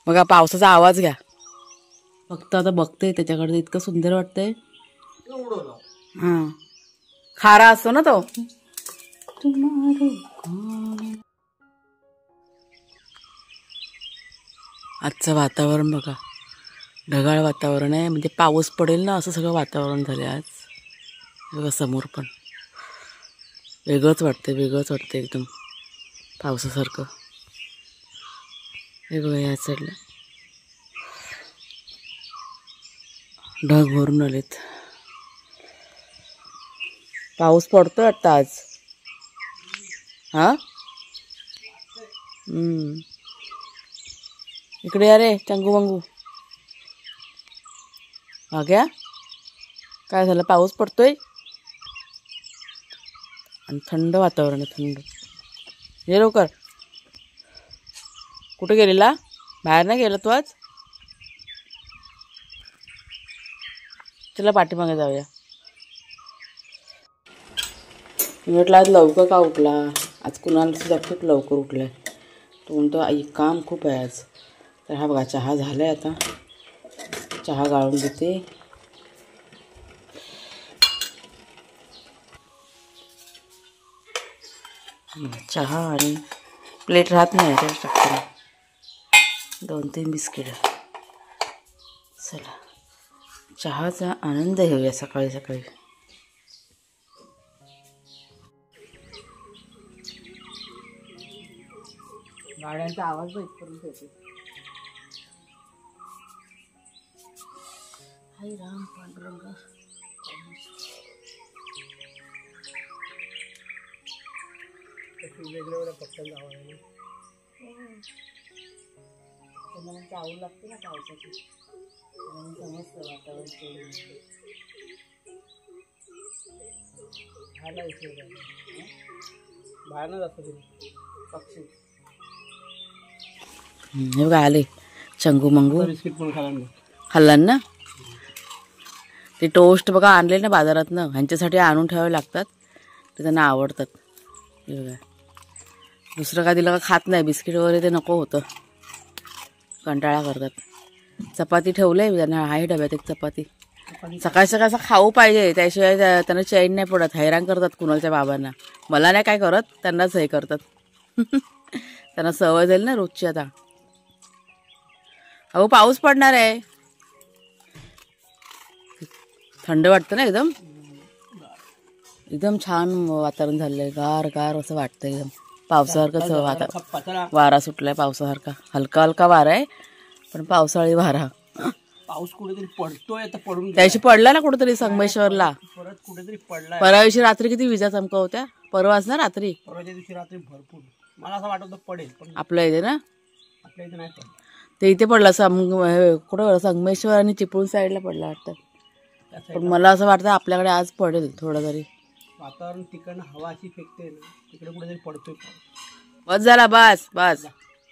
बघा पावसाचा आवाज घ्या फक्त. आता बघते त्याच्याकडे इतकं सुंदर वाटतंय. हां खारा असतो ना तो. आजचं वातावरण बघा, ढगाळ वातावरण आहे, म्हणजे पाऊस पडेल ना असं सगळं वातावरण झालं आज. बघा समोर पण वेगळंच वाटतं एकदम पावसासारखं. हे बघा या साईडला ढग भरून आलेत. पाऊस पडतोय वाटतं आज. हा इकडे या रे चंगू मंगू. भाग्या काय झालं? पाऊस पडतोय आणि थंड वातावरण आहे, थंड. ये लवकर. कुठे गेलेला? बाहेर नाही गेला तू आज? चला पाठीमागे जाऊया. मी म्हटलं आज लवकर का उठला? आज कुणाला सुद्धा खूप लवकर उठलाय. तो म्हणतो आई काम खूप आहे आज. तर हा बघा चहा झालाय, आता चहा गाळून देते. चहा आणि प्लेट राहत नाही त्यात टाकते 2-3 बिस्किट. चला चहाचा आनंद घेऊया सकाळी सकाळी. गाड्यांचा आवाज पण इथपर्यंत येतो. हाय राम पांडुरंग. वेगवेगळ्या पक्ष्यांचा आवाज आहे. त्यांना चावल लागते ना पावसाची, म्हणून समजतं वातावरण केलं. बाहेर जास्त पक्षी. हे बघा आले चंगू मंगू. बिस्किट पण खाल्ला ना. ते टोस्ट बघा आणले ना बाजारातनं, ह्यांच्यासाठी आणून ठेवावे लागतात, ते त्यांना आवडतात. हे बघा दुसरं काय दिलं का खात नाही, बिस्किट वगैरे ते नको होतं, कंटाळा करतात. चपाती ठेवले त्यांना, आहे डब्यात एक चपाती. सकाळी सकाळी असं खाऊ पाहिजे, त्याशिवाय त्यांना चैन नाही पडत. हैराण करतात कुणालच्या बाबांना. मला नाही काय करत, त्यांनाच हे करतात. त्यांना सवय झाली ना रोजची आता. अहो पाऊस पडणार आहे, थंड वाटतं ना एकदम. एकदम छान वातावरण झालंय, गार गार असं वाटतं एकदम पावसासारखंच वातावरण. वारा सुटलाय पावसासारखा, हलका हलका वारा आहे पण पावसाळी वारा. पाऊस कुठेतरी पडतोय तर पडून त्याशी पडला ना कुठेतरी संगमेश्वरला. परत कुठेतरी पडला. परवा दिवशी रात्री किती विजा चमका होत्या. परवाच ना रात्री, परवाच्या दिवशी रात्री भरपूर. मला असं वाटत पडेल पण आपल्या इथे ना, आपल्या इथे नाही पडलं. ते इथे पडला कुठं संगमेश्वर आणि चिपळूण साईडला पडला वाटतं. पण मला असं वाटतं आपल्याकडे आज पडेल थोडं तरी. वातावरण तिकडनं हवा अशी फेकते ना, तिकडे कुठेतरी पडतोय पाऊस. बस झाला, बस बस.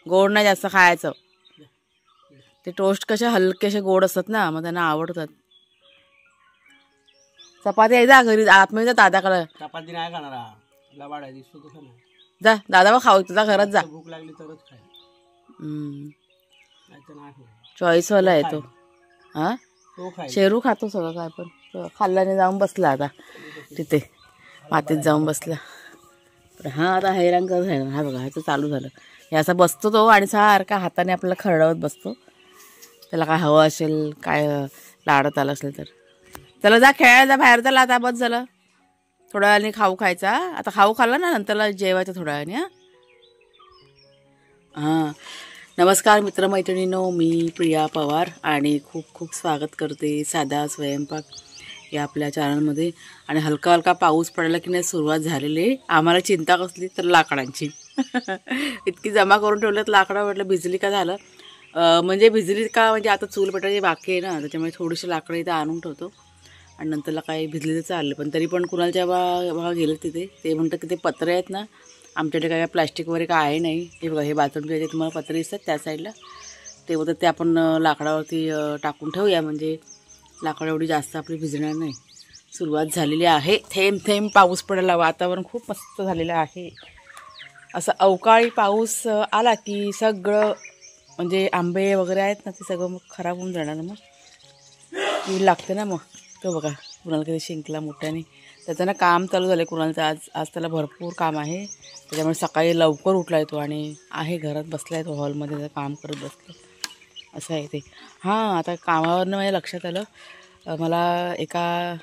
गोड नाही जास्त खायचं. ते टोस्ट कसे हलकेसे गोड असतात ना, मग त्यांना आवडतात. चपाती आहे जा घरी, आतमध्ये जा दादाकडे. चपाती नाही खाणार, लबाड आहे, दिसतो तसं नाही. जा दादा खाऊ तुझा घरात जा. भूक लागली तरच खाय. चॉईस वाला आहे तो. हा तो खाय. शेरू खातो सगळं काय, पण खाल्ल्याने जाऊन बसला आता तिथे मातीत जाऊन बसला. हा आता हैराण करत आहे. हा बघा ह्याचं चालू झालं. हे असा बसतो तो आणि सारखा हाताने आपल्याला खरडवत बसतो. त्याला काय हवं असेल, काय लाडत आलं असेल तर. त्याला जा खेळायला जा बाहेर. त्याला आता बस झालं, थोड्या वेळाने खाऊ खायचा. आता खाऊ खाल्ला ना, नंतरला जेवायचं थोड्या वेळाने. हां नमस्कार मित्रमैत्रिणींनो, मी प्रिया पवार आणि खूप खूप स्वागत करते साधा स्वयंपाक या आपल्या चॅनलमध्ये. आणि हलका हलका पाऊस पडायला की नाही सुरुवात झालेली आहे. आम्हाला चिंता कसली तर लाकडांची. इतकी जमा करून ठेवल्यात लाकडं, म्हटलं भिजली का झालं. म्हणजे भिजली का म्हणजे आता चूल पेटायची बाकी आहे ना, त्याच्यामुळे थोडीशी लाकडं इथं आणून ठेवतो आणि नंतरला काही भिजली तर चाललं. पण तरी पण कुणालच्या बघा गेलं तिथे, ते म्हणतात की ते पत्रे आहेत ना, आमच्याकडे काय प्लॅस्टिक वगैरे काय आहे नाही. हे बघा हे बाथरूमचे जे तुम्हाला पत्रे दिसतात त्या साईडला, ते बोलतात ते आपण लाकडावरती टाकून ठेवूया, म्हणजे लाकडं एवढी जास्त आपली भिजणार नाही. सुरुवात झालेली आहे, थेंब थेंब पाऊस पडायला. वातावरण खूप मस्त झालेलं आहे. असं अवकाळी पाऊस आला की सगळं म्हणजे आंबे वगैरे आहेत ना ते सगळं मग खराब होऊन जाणार ना, मग कीड लागते ना. मग तो बघा कुणाला कधी शिंकला मोठ्याने. त्याचं ना काम चालू झालं कुणालचं. आज त्याला भरपूर काम आहे, त्याच्यामुळे सकाळी लवकर उठला येतो आणि आहे घरात बसला आहे तो हॉलमध्ये, त्याचं काम करत बसलं असं आहे ते. हां, आता कामावरनं माझ्या लक्षात आलं, मला एका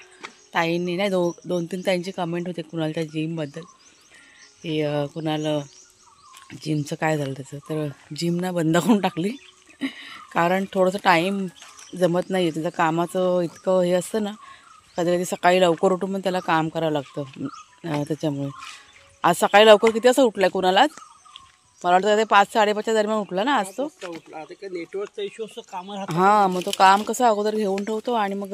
ताईंनी नाही 2-3 ताईंची कमेंट होते कुणालच्या जिमबद्दल, की कुणाला जिमचं काय झालं त्याचं. तर जिम ना बंद करून टाकली, कारण थोडंसं टाईम जमत नाही आहे. त्याचं कामाचं इतकं हे असतं ना, कधी कधी सकाळी लवकर उठून पण त्याला काम करावं लागतं. त्याच्यामुळे आज सकाळी लवकर किती वाजता उठला आहे कुणालाच? मला वाटतं ते 5-5:30च्या दरम्यान उठला ना आज तो. नेटवर्कचा इश्यू असतो कामाला. हां, मग तो काम कसं अगोदर घेऊन ठेवतो आणि मग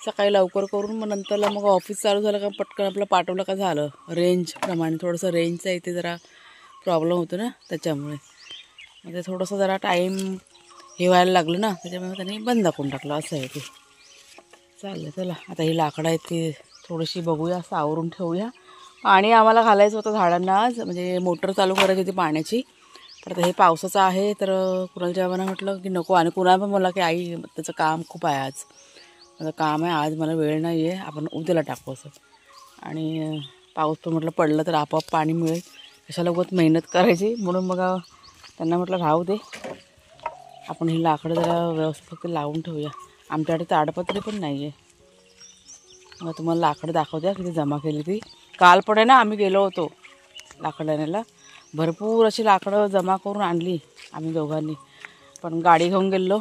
सकाळी लवकर करून मग नंतरला मग ऑफिस चालू झालं का पटकन आपलं पाठवलं का झालं. रेंजप्रमाणे थोडंसं रेंजचा इथे जरा प्रॉब्लेम होतो ना, त्याच्यामुळे म्हणजे थोडंसं जरा टाईम हे व्हायला लागलं ना, त्याच्यामुळे त्यांनी बंद करून टाकलं असं आहे ते. चालेल, चला आता ही लाकडं आहेत ती थोडीशी बघूया, सावरून ठेवूया. पाणी आम्हाला घालायचं होतं झाडांना आज, म्हणजे मोटर चालू करायची होती पाण्याची. तर आता हे पावसाचं आहे, तर कुणालच्या बाबांना म्हटलं की नको, आणि कुणाला पण मला की आई त्याचं काम खूप आहे आज, माझं काम आहे आज, मला वेळ नाही आहे, आपण उद्याला टाकू असं. आणि पाऊस पण म्हटलं पडलं तर आपोआप पाणी मिळेल, कशाला उगाच मेहनत करायची. म्हणून मग त्यांना म्हटलं राहू दे, आपण ही लाकडं जरा व्यवस्थित फक्त लावून ठेवूया. आमच्याकडे ताडपत्री पण नाही आहे. मग तुम्हाला लाकडं दाखवते किती जमा केली ती. काल पण आहे ना, आम्ही गेलो होतो लाकडं आणायला, भरपूर अशी लाकडं जमा करून आणली आम्ही दोघांनी. पण गाडी घेऊन गेलो,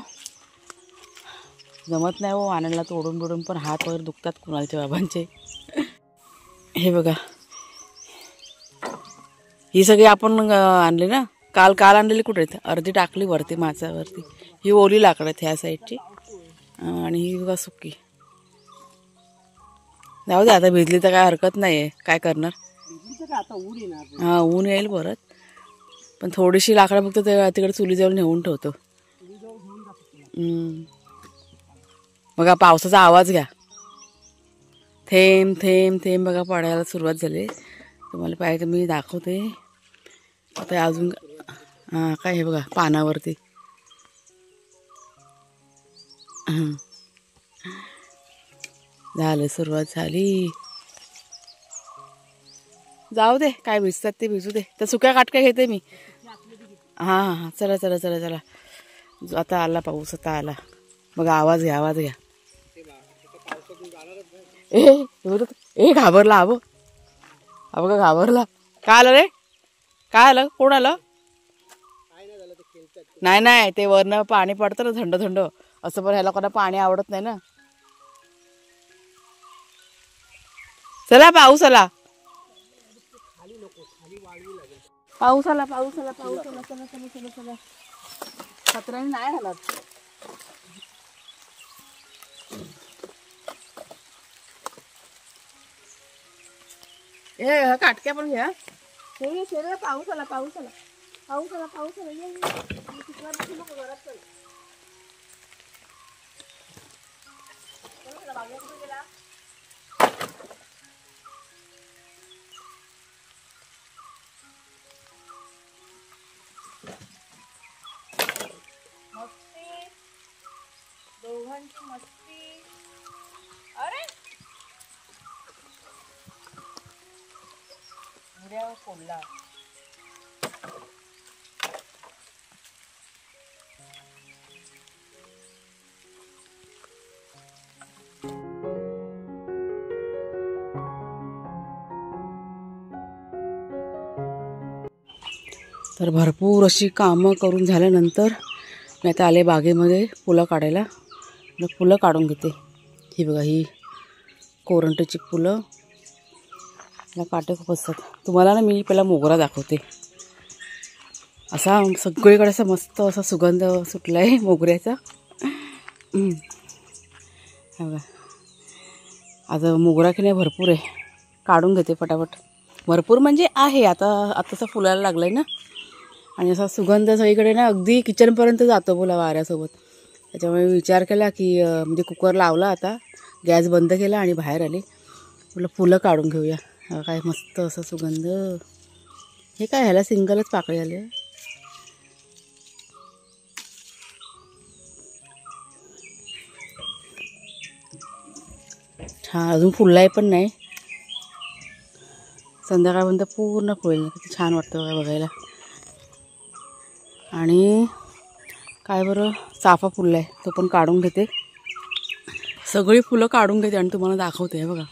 जमत नाही हो आणायला, तोडून बिडून पण हात वगैरे दुखतात कुणालच्या बाबांचे. हे बघा, ही सगळी आपण आणली ना, काल आणलेली. कुठे अर्धी टाकली वरती माचावरती. ही ओली लाकडं आहेत ह्या साईडची, आणि ही बघा सुकी. जाऊ दे, आता भिजली तर काय हरकत नाही आहे, काय करणार. हां, ऊन येईल परत. पण थोडीशी लाकडं फक्त तिकडे चुलीजवळ नेऊन ठेवतो. बघा पावसाचा आवाज घ्या, थेंब थेंब थेंब बघा पडायला सुरुवात झाली. तुम्हाला पाहिजे मी दाखवते आता अजून. हां, काय हे बघा पानावरती. झालं, सुरुवात झाली. जाऊ दे, काय भिजतात ते भिजू दे. तर सुक्या काटक्या घेते मी. हां हां, चला चला चला चला, आता आला पाऊस, आता आला बघा. आवाज घ्या, आवाज घ्या. ए घाबरला अबो, अबो घाबरला. काय आलं रे, काय आलं, कोण आलं? नाही नाही, ते वरनं पाणी पडतं ना थंड थंड असं, पण ह्याला कोणा पाणी आवडत नाही ना. चला पाऊस आला, पाऊस आला, पाऊस आला, पाऊस आला. चला चला चला चला, खतऱ्याने नाही हलत. हे काटक्या पण घ्या. शेरे पाऊस आला, पाऊस आला, पाऊस आला, पाऊस आला. ये घरात चल. मस्ती, दोघांची मस्ती. अरे उड्यावर फोडला. तर भरपूर अशी कामं करून झाल्यानंतर मी आता आले बागेमध्ये फुलं काढायला. फुलं काढून घेते. ही बघा, ही कोरंटीची फुलं, मला काटे खूप असतात. तुम्हाला ना मी पहिला मोगरा दाखवते. असा सगळीकडे असा मस्त असा सुगंध सुटला आहे मोगऱ्याचा. बघा, आता मोगरा की नाही भरपूर आहे, काढून घेते पटापट. भरपूर म्हणजे आहे, आताचा फुलायला लागलं आहे ना, आणि असा सुगंध सगळीकडे ना अगदी किचनपर्यंत जातो बोला वाऱ्यासोबत. त्याच्यामुळे विचार केला की म्हणजे कुकर लावला, आता गॅस बंद केला आणि बाहेर आले. म्हटलं फुलं काढून घेऊया. काय मस्त असा सुगंध. हे काय, ह्याला सिंगलच पाकळी आली आहे. छान अजून फुललाय पण नाही. संध्याकाळपर्यंत पूर्ण फुलेल. किती छान वाटतं बघा बघायला. आणि काय बरं चाफा फुललाय तो पण काढून घेते. सगळी फुलं काढून घेते आणि तुम्हाला दाखवते. हे बघा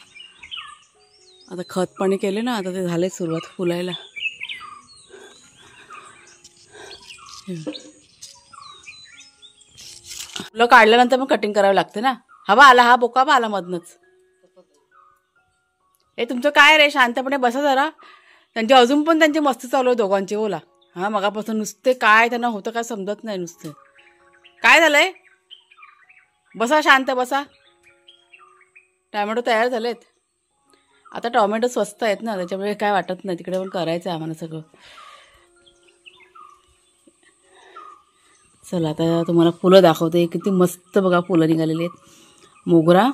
आता खत पाणी केले ना, आता ते झाले सुरुवात फुलायला. फुलं काढल्यानंतर मग कटिंग करावी लागते ना. हवा आला, हा बोकाबा आला मधनच. हे तुमचं काय रे, शांतपणे बसा जरा. त्यांची अजून पण त्यांची मस्ती चालू आहे दोघांची. बोला हा मगापासून नुसते काय त्यांना होतं काय समजत नाही. नुसते काय झालंय, बसा शांत बसा. टोमॅटो तयार झालेत. आता टोमॅटो स्वस्त आहेत ना, त्याच्यामुळे काय वाटत नाही. तिकडे पण करायचं आहे आम्हाला सगळं. चला आता तुम्हाला फुलं दाखवते. किती मस्त बघा फुलं निघालेली आहेत. मोगरा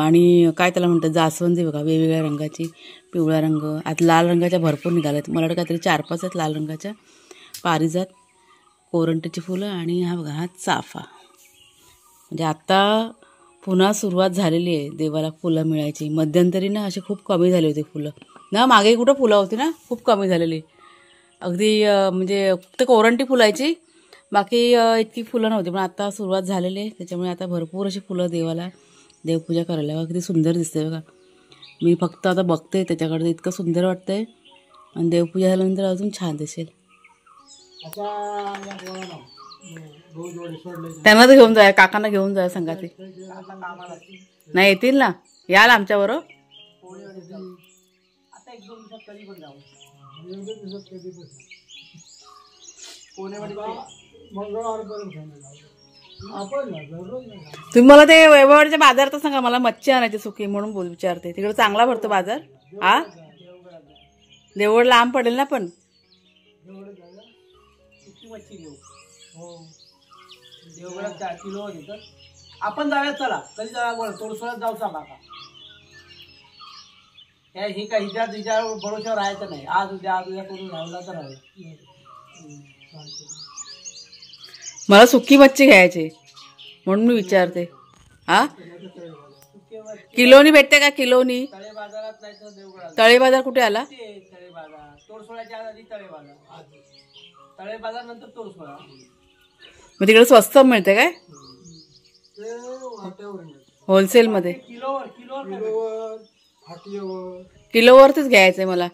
आणि काय त्याला म्हणतात जास्वंदी बघा, वेगवेगळ्या रंगाची. पिवळा रंग, आता लाल रंगाच्या भरपूर निघाल्यात. मला वाटतं काहीतरी 4-5 आहेत लाल रंगाच्या. पारिजात, कोरंटीची फुलं आणि हा बघा हा चाफा. म्हणजे आता पुन्हा सुरुवात झालेली आहे देवाला फुलं मिळायची. मध्यंतरी ना अशी खूप कमी झाली होती फुलं ना. मागे कुठं फुलं होती ना, खूप कमी झालेली. अगदी म्हणजे फक्त कोरंटी फुलायची, बाकी इतकी फुलं नव्हती. पण आता सुरुवात झालेली आहे, त्याच्यामुळे आता भरपूर अशी फुलं देवाला देवपूजा करायला. बघा किती सुंदर दिसते बघा. मी फक्त आता बघते त्याच्याकडे, इतकं सुंदर वाटतंय. आणि देवपूजा झाल्यानंतर अजून छान दिसेल. त्यांना तर घेऊन जाय, काकांना घेऊन जाय संगाती. नाही येतील ना, याल आमच्याबरोबर. तुम्ही मला ते वैभववाडीच्या बाजारात सांगा, मला मच्छी आणायची सुकी म्हणून विचारते. तिकडे चांगला भरतो बाजार. हा देवगड लांब पडेल ना, पण आपण जाऊया. चला कधी जाऊया, तोडसोळात जाऊ सांगा. हे काय हिच्या भरोश्यावर राहायचं नाही. आज उद्या करून राहिला तर राहील. मला सुकी मच्छी घ्यायची म्हणून मी विचारते. हा किलोनी भेटते का? किलोनी तळे बाजारात जायचं. देवगडात तळे बाजार कुठे आला? तळे बाजार तोडसोळ्याच्या आधी तळे बाजार. तळे बाजार नंतर तोडसोळा. मग तिकडे स्वस्त मिळते काय? होलसेल मध्ये किलोवरतीच घ्यायचंय मला.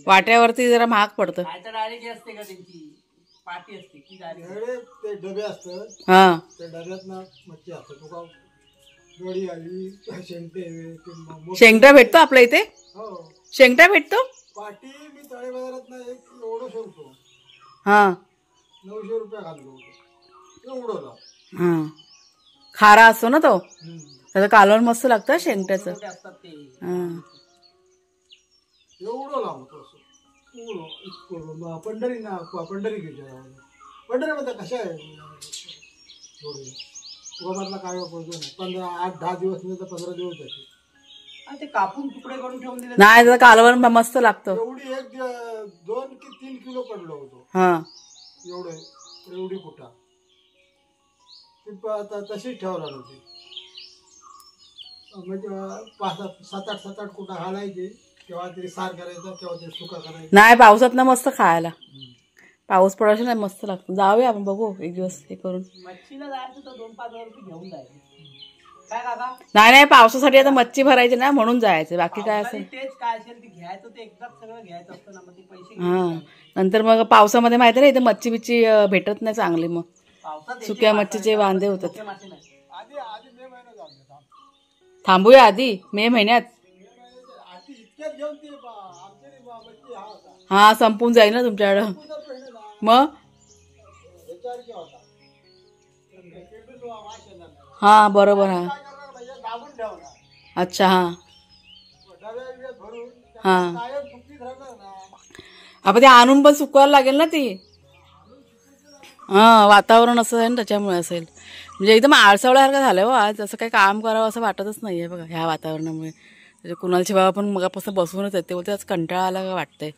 वाट्यावरती जरा महाग पडतं. डायरेक्ट असते का त्यांची पाटी असते की ते डबे असतात. हा त्या डब्यात ना मच्छी असते. तुका गडी आली शेंगटे शेंगटा भेटतो आपल्या इथे. हो शेंगटा भेटतो. पाटी मी तळे बाजारात ना एक एवढं सोडतो. हा 900 रुपये घाललो एवढं. हा खारा असतो ना तो, त्याचं कालवण मस्त लागतं शेंगट्याचं. हा एवढं लावतो असं एवढं. पंढरी ना पंढरी घेतो. पंढरीमध्ये कशा आहे गोबातला काय वापरतो ना. 8-10 दिवस नाही तर 15 दिवस जाते. ते कापून तुकडे करून ठेवून दिले नाही, त्याचं कालवण मस्त लागतं. एवढी 2 की 3 किलो पडलो होतो. हा एवढी कुठा ती तशीच ठेवणार होती. म्हणजे 7-8 कुठा घालायची. केव्हा तरी सार करायचा, केव्हा तरी सुका करायचा. नाही पावसात ना मस्त खायला. पाऊस पडायचा नाही मस्त लागतं. जाऊया आपण बघू एक दिवस हे करून. मच्छीला जायचं तर 2-5 रुपये घेऊन जायचं. काय काका? नाही पावसासाठी आता मच्छी भरायची ना म्हणून जायचं. बाकी काय असेल तेच काय असेल ते घ्यायचं. ते एकदाच सगळं घ्यायचं असतं ना, मग ते पैसे. हा नंतर मग पावसामध्ये माहिती आहे ना इथे मच्छी बिच्छी भेटत नाही चांगली. मग सुक्या मच्छीचे वांदे होतात. थांबूया आधी मे महिन्यात. हा संपून जाईल ना तुमच्याकडं. मग हा बरोबर. हा अच्छा. हा हा आपण ते आणून पण सुकवायला लागेल ना ती. हा वातावरण असं आहे ना त्याच्यामुळे असेल. म्हणजे एकदम आळसावल्यासारखं झालंय हो आज. असं काही काम करावं असं वाटतच नाहीये बघा ह्या वातावरणामुळे. कुणालची बाबा पण मगापासून बसूनच येते. बोलते आज कंटाळा आला का वाटतंय.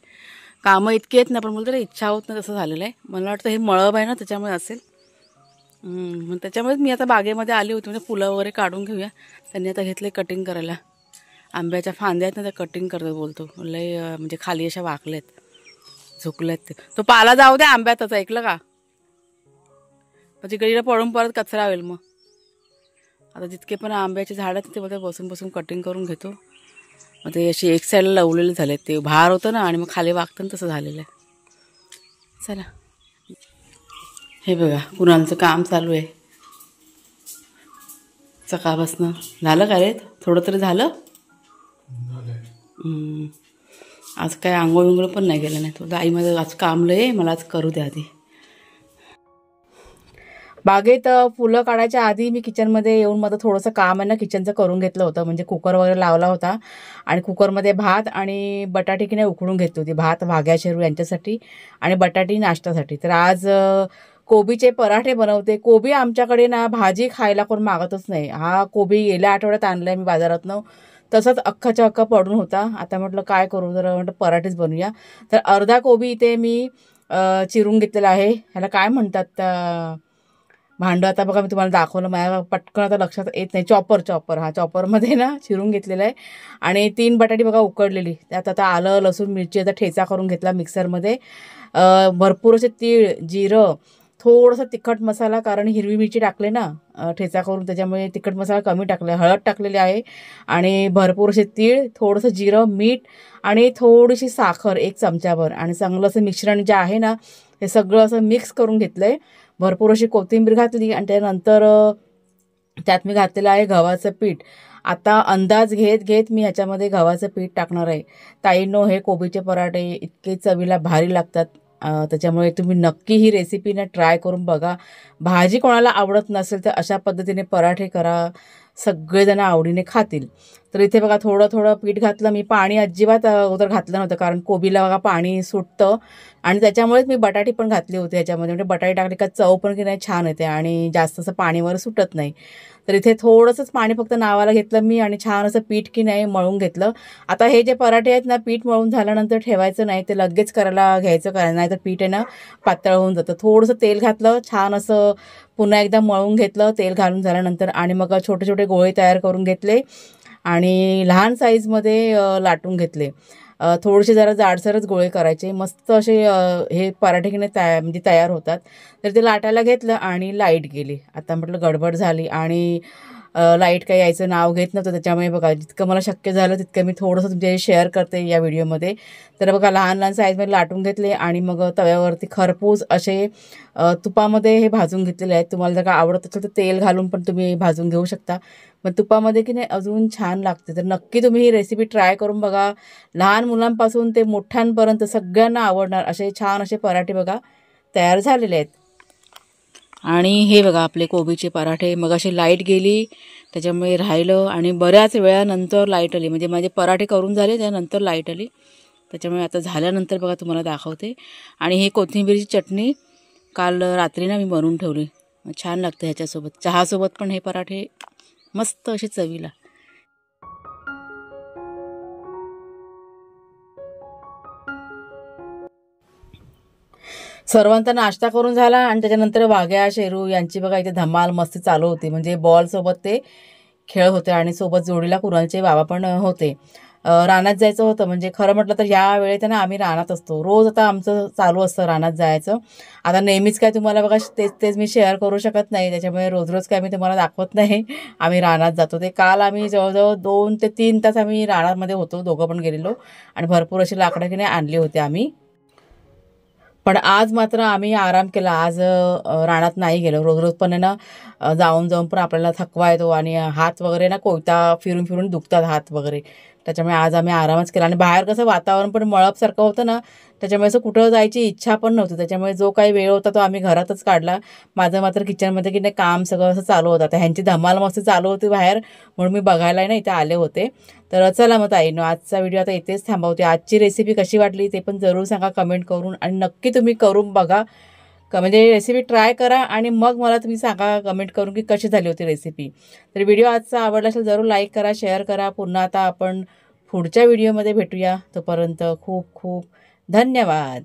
कामं इतकी आहेत ना, पण बोलते इच्छा होत नाही तसं झालेलं आहे. मला वाटतं हे मळब आहे ना त्याच्यामुळे असेल. मग त्याच्यामुळेच मी आता बागेमध्ये आली होती, म्हणजे फुलं वगैरे काढून घेऊया. त्यांनी आता घेतले कटिंग करायला. आंब्याच्या फांद्या आहेत ना, त्या कटिंग करतात बोलतो. लय म्हणजे खाली अशा वाकल्यात, झुकल्यात ते. तो पाला जाऊ दे आंब्यातच, ऐकलं का? म्हणजे गडीला पडून परत कचरा होईल. मग आता जितके पण आंब्याचे झाड आहेत ते बसून बसून कटिंग करून घेतो. मग ते असे एक साईडला लवलेले झालेत, ते भार होतं ना आणि मग खाली वागतं तसं झालेलं आहे. चला, हे बघा कुणालचं काम चालू आहे सकाळपासनं. झालं का रे? थोडं तरी झालं. आज काय आंघोळ विंघोळ पण नाही गेलं नाही. तो आईमध्ये आज काम लय, मला आज करू द्या आधी. बागेत फुलं काढायच्या आधी मी किचनमध्ये येऊन माझं थोडंसं काम आहे ना किचनचं करून घेतलं होतं. म्हणजे कुकर वगैरे लावला होता आणि कुकरमध्ये भात आणि बटाटी की नाही उकडून घेतली होती. भात भाग्या शेरू यांच्यासाठी आणि बटाटी नाश्त्यासाठी. तर आज कोबीचे पराठे बनवते. कोबी आमच्याकडे ना भाजी खायला कोण मागतच नाही. हा कोबी गेल्या आठवड्यात आणलाय मी बाजारातनं, तसंच अख्खाच्या अख्खा पडून होता. आता म्हटलं काय करू, जरा म्हटलं पराठेच बनवूया. तर अर्धा कोबी इथे मी चिरून घेतलेला आहे. ह्याला काय म्हणतात भांडं, आता बघा मी तुम्हाला दाखवलं, माझ्या पटकन आता लक्षात येत नाही. चॉपर हा चॉपरमध्ये ना चिरून घेतलेला आहे. आणि 3 बटाटी बघा उकडलेली. त्यात आता आलं लसूण मिरची आता ठेचा करून घेतला मिक्सरमध्ये. भरपूर असे तीळ, जिरं, थोडंसं तिखट मसाला, कारण हिरवी मिरची टाकले ना ठेचा करून, त्याच्यामुळे तिखट मसाला कमी टाकला. हळद टाकलेली आहे आणि भरपूर असे तीळ, थोडंसं जिरं, मीठ आणि थोडीशी साखर 1 चमचाभर. आणि चांगलं असं मिश्रण जे आहे ना हे सगळं असं मिक्स करून घेतलं आहे. भरपूर अशी कोथिंबीर घातली आणि त्यानंतर त्यात मी घातलेलं आहे गव्हाचं पीठ. आता अंदाज घेत मी ह्याच्यामध्ये गव्हाचं पीठ टाकणार आहे. ताईंनो, हे कोबीचे पराठे इतके चवीला भारी लागतात. त्याच्यामुळे तुम्ही नक्की ही रेसिपी ना ट्राय करून बघा. भाजी कोणाला आवडत नसेल तर अशा पद्धतीने पराठे करा, सगळेजण आवडीने खातील. तर इथे बघा थोडं पीठ घातलं मी. पाणी अजिबात अगोदर घातलं नव्हतं, कारण कोबीला बघा पाणी सुटतं आणि त्याच्यामुळेच मी बटाटी पण घातली होती ह्याच्यामध्ये. म्हणजे बटाटी टाकली का चव पण की नाही छान येते आणि जास्त असं पाणी वगैरे सुटत नाही. तर इथे थोडंसंच पाणी फक्त नावाला घेतलं मी आणि छान असं पीठ की नाही मळून घेतलं. आता हे जे पराठे आहेत ना, पीठ मळून झाल्यानंतर ठेवायचं नाही, ते लगेच करायला घ्यायचं, नाही तर पीठ आहे ना पातळ होऊन जातं. थोडंसं तेल घातलं, छान असं पुन्हा एकदा मळून घेतलं तेल घालून झाल्यानंतर आणि मग छोटे छोटे गोळे तयार करून घेतले आणि लहान साईजमध्ये लाटून घेतले. थोडेसे जरा जाडसरच गोळे करायचे, मस्त असे हे पराठे की नाही म्हणजे तयार होतात. तर ते लाटायला घेतलं आणि लाईट गेली. आता म्हटलं गडबड झाली आणि लाईट काही यायचं नाव घेत नव्हतं. त्याच्यामुळे बघा जितकं मला शक्य झालं तितकं मी थोडंसं तुमच्याशी शेअर करते या व्हिडिओमध्ये. तर बघा लहान साईजमध्ये लाटून घेतले आणि मग तव्यावरती खरपूस असे तुपामध्ये हे भाजून घेतलेले आहेत. तुम्हाला जर का आवडत असेल तर तेल घालून पण तुम्ही भाजून घेऊ शकता, पण तुपामध्ये की नाही अजून छान लागते. तर नक्की तुम्ही ही रेसिपी ट्राय करून बघा. लहान मुलांपासून ते मोठ्यांपर्यंत सगळ्यांना आवडणार असे छान असे पराठे बघा तयार झालेले आहेत. आणि हे बघा आपले कोबीचे पराठे. मग अशी लाईट गेली त्याच्यामुळे राहिलं आणि बऱ्याच वेळानंतर लाईट आली. म्हणजे माझे पराठे करून झाले त्यानंतर लाईट आली, त्याच्यामुळे आता झाल्यानंतर बघा तुम्हाला दाखवते. आणि ही कोथिंबीरची चटणी काल रात्री ना मी बनवून ठेवली, छान लागते ह्याच्यासोबत. चहासोबत पण हे पराठे मस्त असे चवीला. सर्वांचा नाश्ता करून झाला आणि त्याच्यानंतर वाघ्या शेरू यांची बघा इथे धमाल मस्ती चालू होती. म्हणजे बॉलसोबत ते खेळ होते आणि सोबत जोडीला कुणालचे बाबा पण होते. रानात जायचं होतं. म्हणजे खरं म्हटलं तर या वेळेत ना आम्ही रानात असतो रोज. आता आमचं चालू असतं रानात जायचं. आता नेहमीच काय तुम्हाला बघा तेच मी शेअर करू शकत नाही, त्याच्यामुळे रोज काय मी तुम्हाला दाखवत नाही. आम्ही रानात जातो ते. काल आम्ही जवळजवळ 2 ते 3 तास आम्ही रानामध्ये होतो, दोघं पण गेलेलो आणि भरपूर अशी लाकडं की नाही आणली होती आम्ही. पण आज मात्र आम्ही आराम केला. आज रानात नाही गेलो. रोज पण ना जाऊन पण आपल्याला थकवा येतो आणि हात वगैरे ना कोयता फिरून दुखतात हात वगैरे. त्याच्यामुळे आज आम्ही आरामच केला. आणि बाहेर कसं वातावरण पण मळपसारखं होतं ना, त्याच्यामुळे असं कुठं जायची इच्छा पण नव्हती. त्याच्यामुळे जो काही वेळ होता तो आम्ही घरातच काढला. माझं मात्र किचनमध्ये की नाही काम सगळं असं चालू होतं. आता ह्यांची धमाल मस्त चालू होती बाहेर, म्हणून मी बघायला ना इथे आले होते. तर चला मग ताईंनो, आजचा व्हिडिओ आता इथेच थांबवते. आजची रेसिपी कशी वाटली ते पण जरूर सांगा कमेंट करून आणि नक्की तुम्ही करून बघा. म्हणजे रेसिपी ट्राय करा आणि मग मला तुम्ही सांगा कमेंट करून की कशी झाली होती रेसिपी. तर व्हिडिओ आजचा आवडला असेल जरूर लाईक करा, शेअर करा. पुन्हा आता आपण पुढच्या व्हिडिओमध्ये भेटूया. तोपर्यंत खूप खूप धन्यवाद.